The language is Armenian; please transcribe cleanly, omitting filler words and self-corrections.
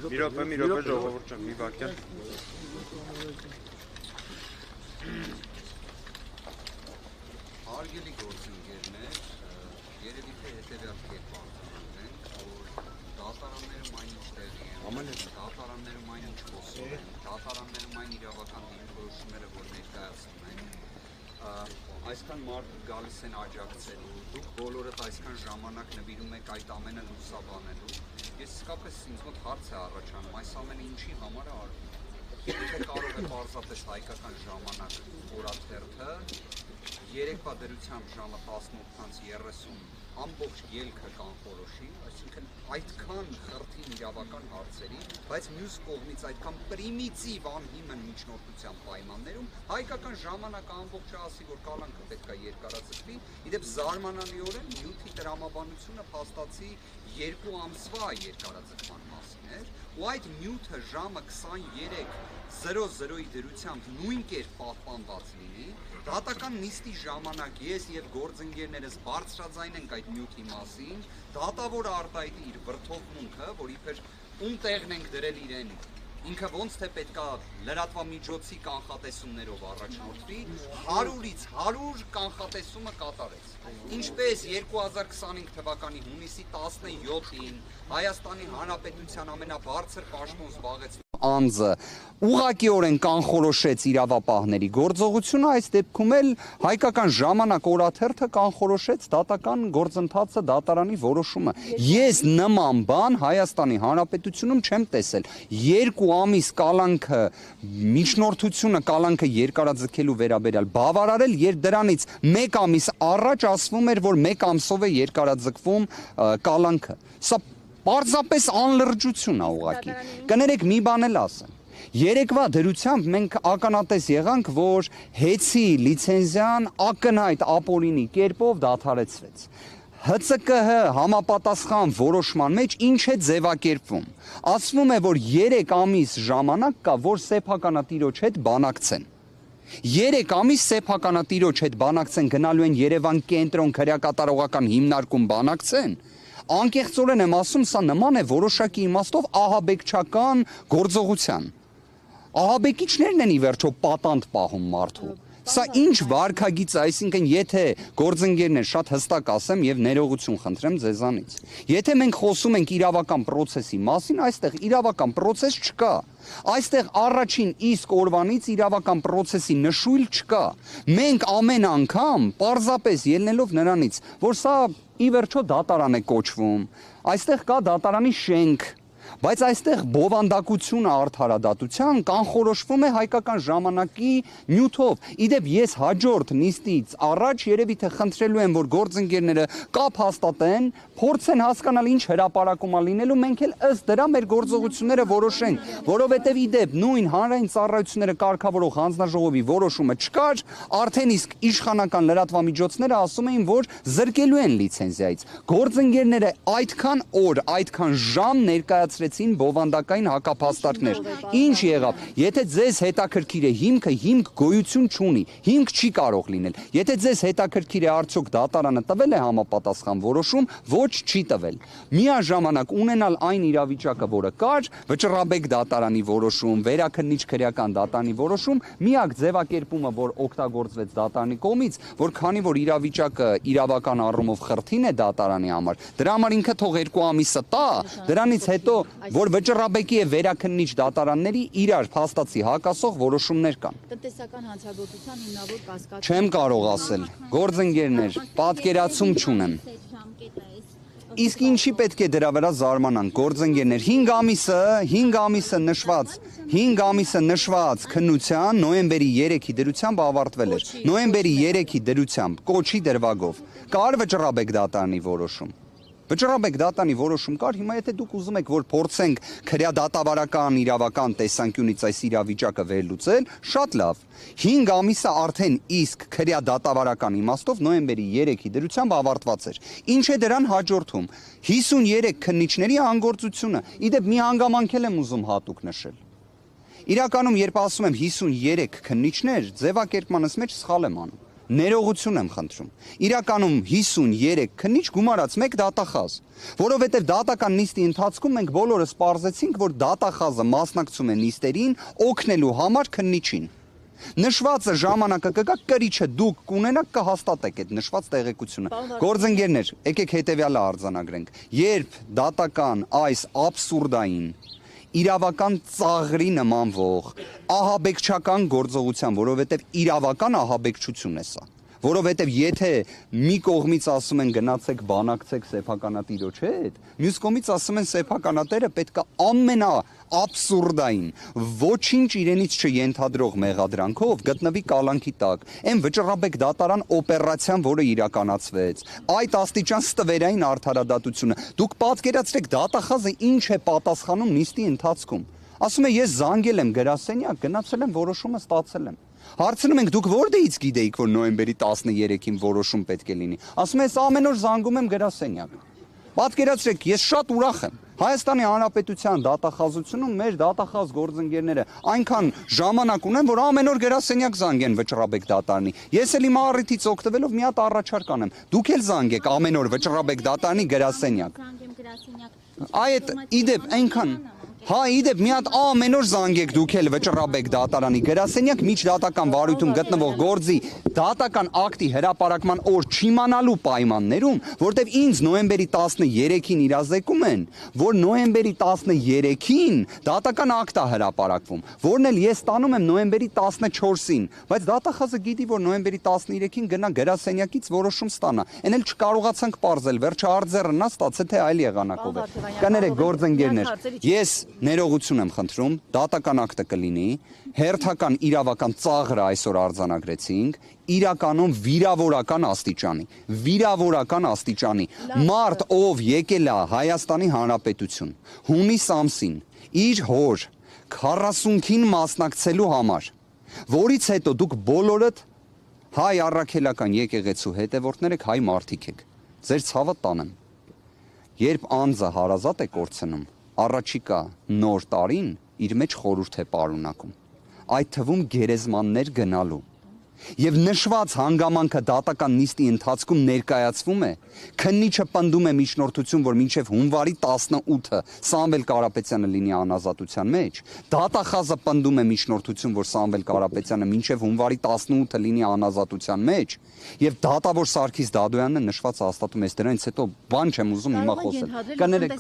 մի րոպե ժողովուրդ ջան, մի վայրկյան։ Հարգելի գործընկերներ, երևի թե հետևյալ կերպ արձանագրենք, որ դատարաններում այնինչ տեղի են, դատարաններում այնինչ խոսում են, դատարաններում այն իրավական դիրքորոշումները, որ ներկայացնում են, այսքան մարդ գալիս են աջակցելու, դուք բոլորդ այսքան ժամանակ նվիրում եք այդ ամենը լուսաբանելու, ես իսկապես ինձ մոտ հարց է առաջանում, այս ամենը ինչի համար է արվում, եթե կարող է պարզապես հայկական ժամանակ օրաթերթը, երեկվա դրությամբ ժամը 18:30 ամբողջ ելքը կանխորոշի, այսինքն այդքան խրթին իրավական հարցերի, բայց մյուս կողմից այդքան պրիմիտիվ անհիմն միջնորդության պայմաններում հայկական ժամանակը ամբողջը ասի, որ կալանքը պետք է երկարաձգվի, իդեպ զարմանալիորեն նյութի տրամաբանությունը փաստացի 2 ամսվա երկարաձգման մասին էր, ու այդ նյութը ժամը 23:00-ի դրությամբ նույն կերպ պահպանված լինի, դատական նիստի ժամանակ ես եւ գործընկերներս բարձրաձայն ենք այդ նյութի մասին, դատավորը արտահայտի իր վրթովմունքը, որ իբր ում տեղն ենք դրել իրեն, ինքը ոնց թե պետքա լրատվամիջոցի կանխատեսումներով առաջնորդվի, 100-ից 100 կանխատեսումը կատարեց։ Ինչպես 2025 թվականի հունիսի 17-ին Հայաստանի Հանրապետության ամենաբարձր պաշտոն զբաղեցնող անձը ուղղակիորեն կանխորոշեց իրավապահների գործողությունը, այս դեպքում էլ հայկական ժամանակ օրաթերթը կանխորոշեց դատական գործընթացը, դատարանի որոշումը։ Ես նման բան Հայաստանի Հանրապետությունում չեմ տեսել։ 2 ամիս կալանքը միջնորդությունը կալանքը երկարաձգելու վերաբերյալ բավարարել, երբ դրանից 1 ամիս առաջ ասվում էր, որ 1 ամսով է երկարաձգվում կալանքը։ Սա պարզապես անլրջություն է ուղղակի։ Կներեք մի բան էլ ասեմ։ Երեկվա դրությամբ մենք ականատես եղանք, որ հեծի լիցենզիան ակնհայտ ապօրինի կերպով դադարեցվեց։ ՀՑԿՀ համապատասխան որոշման մեջ ինչ է ձևակերպվում։ Ասվում է, որ 3 ամիս ժամանակ կա, որ սեփականատիրոջ հետ բանակցեն։ 3 ամիս սեփականատիրոջ հետ բանակցեն, գնալու են Երևան կենտրոն քրեակատարողական հիմնարկում բանակցեն։ Անկեղծորեն եմ ասում, սա նման է որոշակի իմաստով ահաբեկչական գործողության։ Ահաբեկիչներն են ի վերջո պատանդ պահում մարդու։ Սա ինչ վարքագիծ է, այսինքն եթե գործընկերներ շատ հստակ ասեմ եւ ներողություն խնդրեմ ձեզանից։ Եթե մենք խոսում ենք իրավական process-ի մասին, այստեղ իրավական process չկա։ Այստեղ առաջին իսկ օրվանից իրավական process-ի նշույլ չկա։ Մենք ամեն անգամ պարզապես ելնելով նրանից, որ սա ի վերջո դատարան է կոչվում, այստեղ կա դատարանի շենք, բայց այստեղ բովանդակությունը արդարադատության կանխորոշվում է հայկական ժամանակի նյութով։ Իդեպ ես հաջորդ նիստից առաջ երևի թե խնդրելու եմ, որ գործընկերները կապ հաստատեն, փորձեն հասկանալ ինչ հրապարակում է լինելու, մենք էլ ըստ դրա մեր գործողությունները որոշենք, որովհետև իդեպ նույն հանրային ծառայությունները կարգավորող հանձնաժողովի որոշումը չկար, արդեն իսկ իշխանական լրատվամիջոցները ասում էին, որ զրկելու են լիցենզիայից։ Գործընկերները այդքան օր, այդքան ժամ ներկայացրեցին բովանդակային հակափաստարկներ։ Ինչ եղավ։ Եթե ձեզ հետաքրքիր է հիմքը, հիմք գոյություն չունի, հիմք չի կարող լինել։ Եթե ձեզ հետաքրքիր է արդյոք դատարանը տվել է համապատասխան որոշում, ոչ չի տվել։ Միաժամանակ ունենալ այն իրավիճակը, որը կար, Վճռաբեկ դատարանի որոշում, Վերաքննիչ քրեական դատարանի որոշում, միակ ձևակերպումը, որ օգտագործվեց դատարանի կողմից, որ քանի որ իրավիճակը իրավական առումով խրթին է դատարանի համար, դրա համար ինքը թող 2 ամիսը տա, դրանից հետո որ Վճռաբեկի եւ Վերաքննիչ դատարանների իրար փաստացի հակասող որոշումներ կան։ Տնտեսական հանցագործության հիմնավոր կասկած չեմ կարող ասել, գործընկերներ, պատկերացում չունեմ։ Իսկ ինչի պետք է դրա վրա զարմանանք, գործընկերներ, 5 ամիսը նշված քննության նոյեմբերի 3-ի դրությամբ ավարտվել էր։ Նոյեմբերի 3-ի դրությամբ կոչի դրվագով կար Վճռաբեկ դատարանի որոշում։ Վճռաբեկ դատարանի որոշում կար, հիմա եթե դուք ուզում եք, որ փորձենք քրեադատավարական իրավական տեսանկյունից այս իրավիճակը վերլուծել, շատ լավ։ 5 ամիսը արդեն իսկ քրեադատավարական իմաստով նոյեմբերի 3-ի դրությամբ ավարտված էր։ Ինչ է դրան հաջորդում։ 53 քննիչների անգործությունը, իդեպ մի հանգամանք եմ ուզում հատուկ նշել։ Իրականում երբ ասում եմ 53 քննիչներ, ձևակերպմանս մեջ սխալ եմ անում։ Ներողություն եմ խնդրում։ Իրականում 53 քննիչ գումարած 1 դատախազ, որովհետև դատական նիստի ընթացքում մենք բոլորս պարզեցինք, որ դատախազը մասնակցում է նիստերին օգնելու համար քննիչին։ Նշվածը ժամանակը կգա, կրիչը դուք կունենաք, կհաստատեք այդ նշված տեղեկությունը։ Գործընկերներ, եկեք հետևյալը արձանագրենք։ Երբ դատական այս աբսուրդային իրավական ծաղրի նմանվող ահաբեկչական գործողության, որովհետև իրավական ահաբեկչություն է սա, որովհետև եթե մի կողմից ասում են գնացեք բանակցեք սեփականատիրոջ հետ, մյուս կողմից ասում են սեփականատերը պետք է ամենաաբսուրդային, ոչինչ իրենից չենթադրող մեղադրանքով գտնվի կալանքի տակ, այն վճռաբեկ դատարան օպերացիան, որը իրականացվեց, այդ աստիճան ստվերային արդարադատությունը, դուք պատկերացրեք դատախազը ինչ է պատասխանում նիստի ընթացքում, ասում է ես զանգել եմ գրասենյակ, գնացել եմ որոշումը ստացել եմ։ Հարցնում ենք դուք որտեղից գիտեիք, որ նոյեմբերի 13-ին որոշում պետք է լինի։ Ասում ես ամեն օր զանգում եմ գրասենյակ։ Պատկերացրեք, ես շատ ուրախ եմ։ Հայաստանի Հանրապետության դատախազությունում մեր դատախազ գործընկերները այնքան ժամանակ ունեն, որ ամեն օր գրասենյակ զանգեն վճռաբեկ դատարանի։ Ես էլ իմ առիթից օգտվելով մի հատ առաջարկ անեմ։ Դուք էլ զանգեք ամեն օր վճռաբեկ դատարանի գրասենյակ։ Այդ իդեպ այնքան Հա, իդեպ մի հատ ամեն օր զանգեք դուք էլ վճռաբեկ դատարանի գրասենյակ միջդատական վարույթում գտնվող գործի դատական ակտի հրապարակման օր չիմանալու պայմաններում, որտեվ ինձ նոյեմբերի 13-ին իրազեկում են, որ նոյեմբերի 13-ին դատական ակտ է հրապարակվում, որն էլ ես ստանում եմ նոյեմբերի 14-ին, բայց դատախազը գիտի, որ նոյեմբերի 13-ին գնա գրասենյակից որոշում ստանա։ Էն էլ չկարողացանք պարզել, վերջը արձեռը նա ստացել թե այլ եղանակով է։ Կներեք գործընկերներ, ես ներողություն եմ խնդրում, դատական ակտը կլինի, հերթական իրավական ծաղրը այսօր արձանագրեցինք, իրականում վիրավորական աստիճանի, մարդ ով եկել է Հայաստանի Հանրապետություն, հունիս ամսին, իր հոր 40-ին մասնակցելու համար, որից հետո դուք բոլորդ հայ առաքելական եկեղեցու հետևորդներ եք, հայ մարդիկ եք, ձեր ցավը տանեմ, երբ անձը հարազատ է կորցնում, առաջիկա նոր տարին իր մեջ խորհուրդ է պարունակում, այդ թվում գերեզմաններ գնալու, եւ նշված հանգամանքը դատական նիստի ընթացքում ներկայացվում է, քննիչը պնդում է միջնորդություն, որ մինչև հունվարի 18-ը Սամվել Կարապետյանը լինի անազատության մեջ, դատախազը պնդում է միջնորդություն, որ Սամվել Կարապետյանը մինչև հունվարի 18-ը լինի անազատության մեջ, եւ դատավոր Սարգիս Դադոյանը նշված հաստատում է, դրանից հետո բան չեմ ուզում հիմա խոսել։ Կներեք